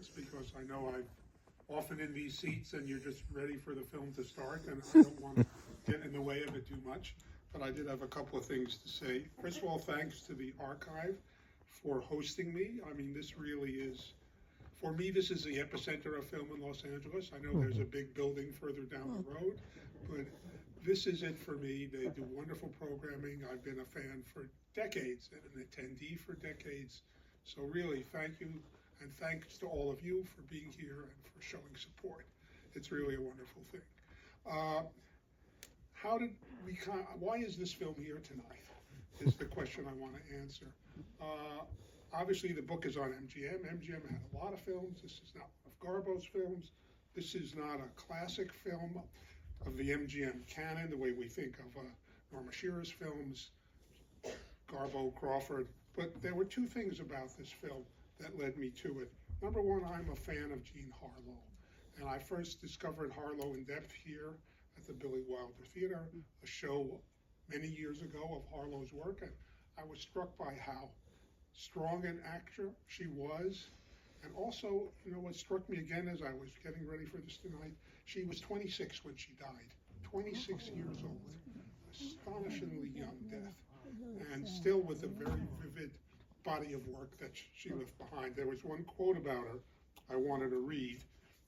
afterwards, because I know I'm often in these seats and you're just ready for the film to start, and I don't want to get in the way of it too much. But I did have a couple of things to say. First of all, thanks to the archive for hosting me. I mean, this really is, for me, this is the epicenter of film in Los Angeles. I know there's a big building further down the road, but this is it for me. They do wonderful programming. I've been a fan for decades and an attendee for decades. So really, thank you, and thanks to all of you for being here and for showing support. It's really a wonderful thing. Why is this film here tonight? Is the question I want to answer. Obviously, the book is on MGM. MGM had a lot of films. This is not one of Garbo's films. This is not a classic film of the MGM canon, the way we think of Norma Shearer's films, Garbo, Crawford. But there were two things about this film that led me to it. Number one, I'm a fan of Jean Harlow. And I first discovered Harlow in depth here at the Billy Wilder Theater, a show many years ago of Harlow's work. And I was struck by how strong an actor she was. And also, what struck me again as I was getting ready for this tonight, she was 26 when she died, 26 years old, astonishingly young death, and still with a very vivid body of work that she left behind. There was one quote about her I wanted to read,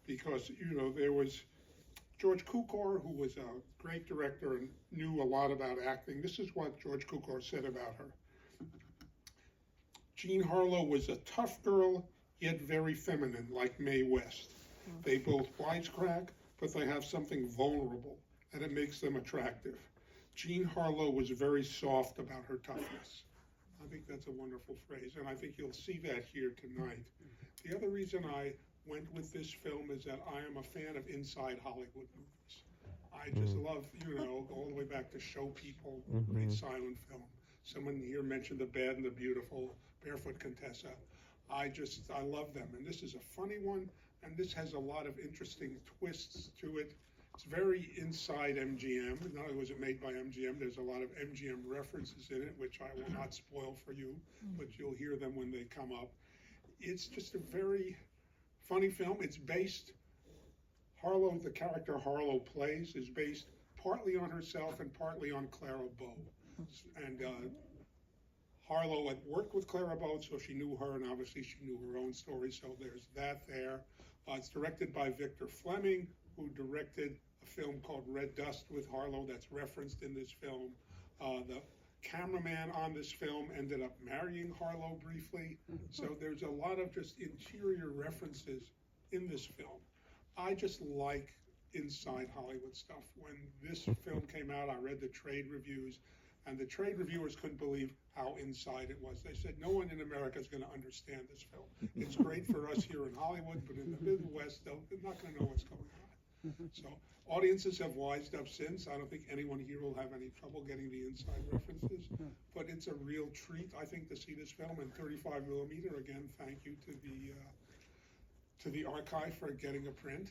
because, there was George Cukor, who was a great director and knew a lot about acting. This is what George Cukor said about her. Jean Harlow was a tough girl, yet very feminine, like Mae West. They both wisecrack, but they have something vulnerable, and it makes them attractive. Jean Harlow was very soft about her toughness. I think that's a wonderful phrase, and I think you'll see that here tonight. The other reason I went with this film is that I am a fan of inside Hollywood movies. I just love, all the way back to Show People, great silent film. Someone here mentioned The Bad and the Beautiful, Barefoot Contessa. I love them, and this is a funny one, and this has a lot of interesting twists to it. It's very inside MGM. Not only was it made by MGM, there's a lot of MGM references in it, which I will not spoil for you, but you'll hear them when they come up. It's just a very funny film. It's based, Harlow, the character Harlow plays, is based partly on herself and partly on Clara Bow. And Harlow had worked with Clara Bow, so she knew her, and obviously she knew her own story, so there's that there. It's directed by Victor Fleming, who directed a film called Red Dust with Harlow that's referenced in this film. The cameraman on this film ended up marrying Harlow briefly, so there's a lot of just interior references in this film. I just like inside Hollywood stuff. When this film came out, I read the trade reviews, and the trade reviewers couldn't believe how inside it was. They said, no one in America is going to understand this film. It's great for us here in Hollywood, but in the Midwest, they're not going to know what's going on. So audiences have wised up since. I don't think anyone here will have any trouble getting the inside references, but it's a real treat, I think, to see this film in 35 millimeter. Again, thank you to the archive for getting a print,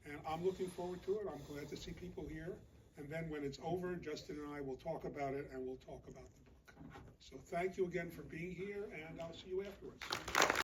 and I'm looking forward to it. I'm glad to see people here. And then when it's over, Justin and I will talk about it, and we'll talk about the book. So thank you again for being here, and I'll see you afterwards.